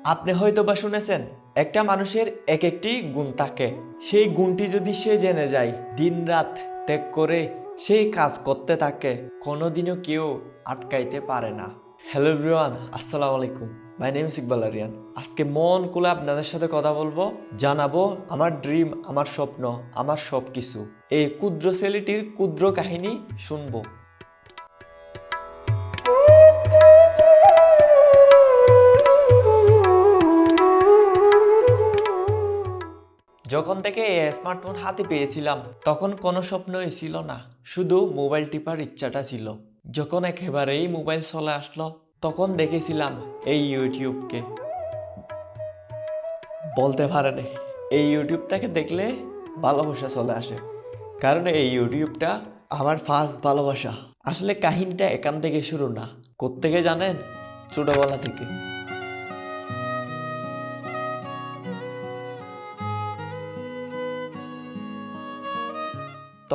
আপনি হয়তো বা শুনেছেন একটা মানুষের এক একটি গুণ থাকে, সেই গুণটি যদি সে জেনে যায়, দিন রাত ত্যাগ করে সেই কাজ করতে থাকে, কোনোদিনও কেউ আটকাইতে পারে না। হ্যালো এভরিওয়ান, আসসালামু আলাইকুম। My name is Iqbal Ariyan. আজকে মন খুলে আপনাদের সাথে কথা বলবো, জানাবো আমার ড্রিম, আমার স্বপ্ন, আমার সব কিছু। এই ক্ষুদ্র ছেলেটির ক্ষুদ্র কাহিনী শুনবো। যখন থেকে এই স্মার্টফোন হাতে পেয়েছিলাম তখন কোনো স্বপ্নই ছিল না, শুধু মোবাইল টিপার ইচ্ছাটা ছিল। যখন একেবারেই মোবাইল চলে আসলো তখন দেখেছিলাম এই ইউটিউবকে। বলতে পারেন এই ইউটিউবটাকে দেখলে ভালোবাসা চলে আসে, কারণ এই ইউটিউবটা আমার ফার্স্ট ভালোবাসা। আসলে কাহিনীটা এখান থেকে শুরু না, কোত্থেকে জানেন? ছোটবেলা থেকে।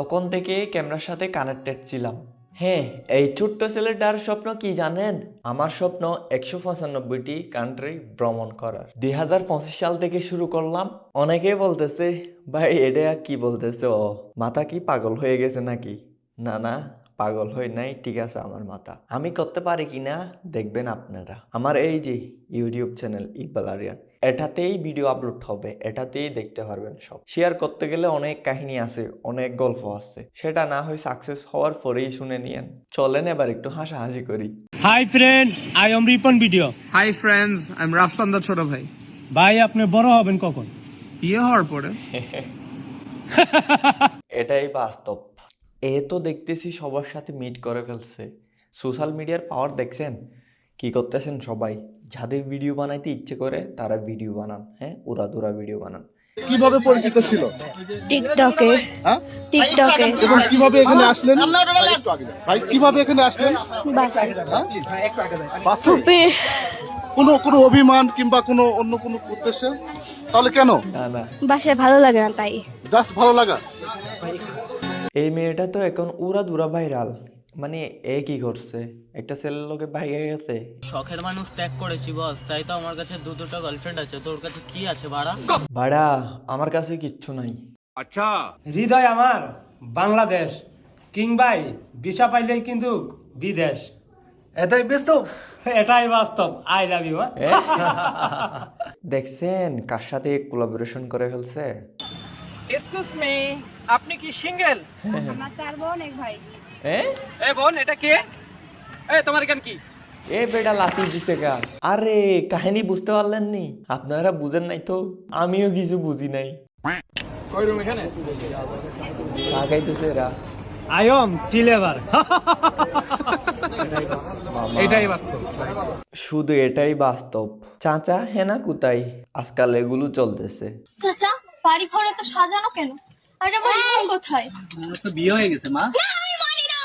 তখন থেকে ক্যামেরার সাথে কানেক্টেড ছিলাম। হ্যাঁ, এই ছোট্ট ছেলেটার স্বপ্ন কি জানেন? আমার স্বপ্ন 195টি কান্ট্রি ভ্রমণ করার। 2025 সাল থেকে শুরু করলাম। অনেকেই বলতেছে, ভাই এটা কি বলতেছে, ও মাথা কি পাগল হয়ে গেছে নাকি? না না, পাগল হয়ে নাই, ঠিক আছে আমার মাথা। আমি করতে পারি কিনা দেখবেন আপনারা। আমার এই যে ইউটিউব চ্যানেল ইকবাল আরিয়ান, এটাতেই ভিডিও আপলোড হবে, এটাতেই দেখতে পারবেন সব। শেয়ার করতে গেলে অনেক কাহিনী আছে, অনেক গল্প আছে, সেটা না হয় সাকসেস হওয়ার পরেই শুনে নিয়েন। চলেন এবার একটু হাসাহাসি করি। Hi friend, I am Ripon video. Hi friends, I am Rafsan দা ছোট ভাই। ভাই আপনি বড় হবেন কখন? বিয়ে হওয়ার পরে। এটাই বাস্তব। এ তো দেখতেছি সবার সাথে মিট করে ফেলছে। সোশ্যাল মিডিয়ার পাওয়ার দেখছেন? কি করতেছেন সবাই? যাদের ভিডিও বানাইতে ইচ্ছে করে তারা ভিডিও বানান, হ্যাঁ, উড়াধুরা ভিডিও বানান। কিভাবে পরিচিত ছিল? টিকটকে। হ্যাঁ? টিকটকে। এবং কিভাবে এখানে আসলেন? ভাই কিভাবে এখানে আসলেন? বাসে। বাসে? ফুপির কোনো অভিমান কিংবা কোনো অন্য কোনো উদ্দেশ্যে? তাহলে কেন? না না, বাসায় ভালো লাগে না তাই। জাস্ট ভালো লাগা? এই মেয়েটা তো এখন উড়াধুরা ভাইরাল। মানে এ কি করছে? একটা ছেলের লোকে ভাইগে গেছে। শখের মানুষ ত্যাগ করেছি বস, তাই তো আমার কাছে দুটো গার্লফ্রেন্ড আছে। তোর কাছে কি আছে বাড়া? ভাড়া আমার কাছে কিচ্ছু নাই। হৃদয় আমার বাংলাদেশ, কিং ভাই ভিসা পাইলেই কিন্তু বিদেশ। এটাই ব্যস্ত। এটাই বাস্তব। I love you. এ? দেখছেন কার সাথে কোলাবোরেশন করে ফেলছে? এক্সকিউজ মি, আপনি কি সিঙ্গেল? আমার 4 বোন 1 ভাই। এ এ বোন, এটা কে? এ তোমার এখান কি? এ বেটা লাথি দিছে গা। আরে কাহিনী বুঝতে পারলেন নি? আপনারা বুঝেন নাই তো, আমিও কিছু বুঝি নাই। কই রুম এখানে? লাগাইতেছে এরা। আই এম টিলেভার। মামা। এটাই বাস্তব। শুধু এটাই বাস্তব। চাচা হেনা কোথায়? আজকাল এগুলো চলতেছে। চাচা, বাড়ি ঘর এত সাজানো কেন? আর আমার বোন কোথায়? তো বিয়ে হয়ে গেছে মা। না, আমি মানি না।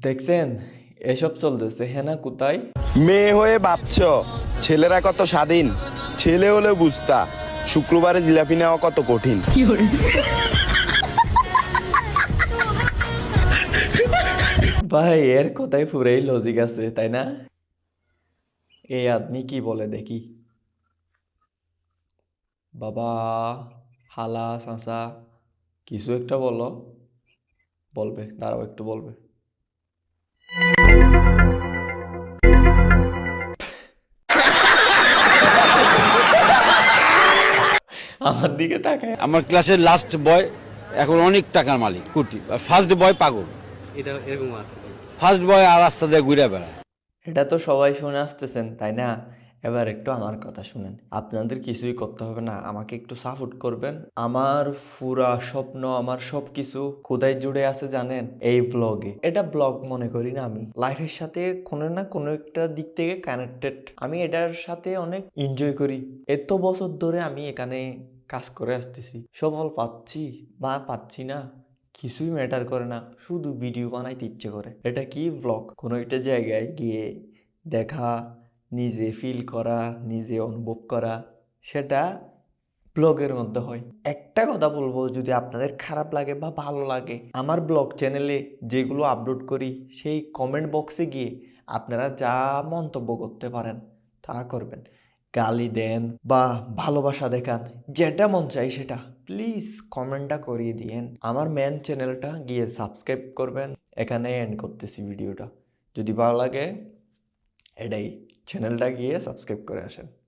দেখছেন এসব চলতেছে, হেনা কোথায়? মেয়ে হয়ে ভাবছ ছেলেরা কত স্বাধীন, ছেলে হলে বুঝতা শুক্রবারে জিলাপি নেওয়া কত কঠিন। ভাই এর কথাই পুরাই লজিক আছে, তাই না? এই আদমি কি বলে দেখি। বাবা, হালা, চাচা, কিছু একটা বলো। বলবে, দাঁড়াও একটু বলবে। আমার দিকে তাকায়। আমার ক্লাসের লাস্ট বয় এখন অনেক টাকার মালিক, কোটি। ফার্স্ট বয় পাগল, এটা এরকম আছে। ফার্স্ট বয় আর রাস্তা দিয়ে ঘুরে বেড়ায়। এটা তো সবাই শুনে আসতেছেন, তাই না? এবার একটু আমার কথা শুনেন। আপনাদের কিছুই করতে হবে না, আমাকে একটু সাপোর্ট করবেন। আমার পুরা স্বপ্ন, আমার সবকিছু কোথায় জুড়ে আছে জানেন? এই ব্লগে। এটা ব্লগ মনে করি না, আমি লাইফের সাথে কোনো না কোনো একটা দিক থেকে কানেক্টেড। আমি এটার সাথে অনেক এনজয় করি। এত বছর ধরে আমি এখানে কাজ করে আসতেছি। সফল পাচ্ছি বা পাচ্ছি না কিছুই ম্যাটার করে না, শুধু ভিডিও বানাইতে ইচ্ছে করে। এটা কি ব্লগ? কোনো একটা জায়গায় গিয়ে দেখা, নিজে ফিল করা, নিজে অনুভব করা, সেটা ব্লগের মধ্যে হয়। একটা কথা বলবো, যদি আপনাদের খারাপ লাগে বা ভালো লাগে, আমার ব্লগ চ্যানেলে যেগুলো আপলোড করি সেই কমেন্ট বক্সে গিয়ে আপনারা যা মন্তব্য করতে পারেন তা করবেন। গালি দেন বা ভালোবাসা দেখান, যেটা মন চাই সেটা প্লিজ কমেন্টটা করিয়ে দিয়েন। আমার মেন চ্যানেলটা গিয়ে সাবস্ক্রাইব করবেন। এখানে এন্ড করতেছি ভিডিওটা। যদি ভালো লাগে এটাই, চ্যানেলটা গিয়ে সাবস্ক্রাইব করে আসেন।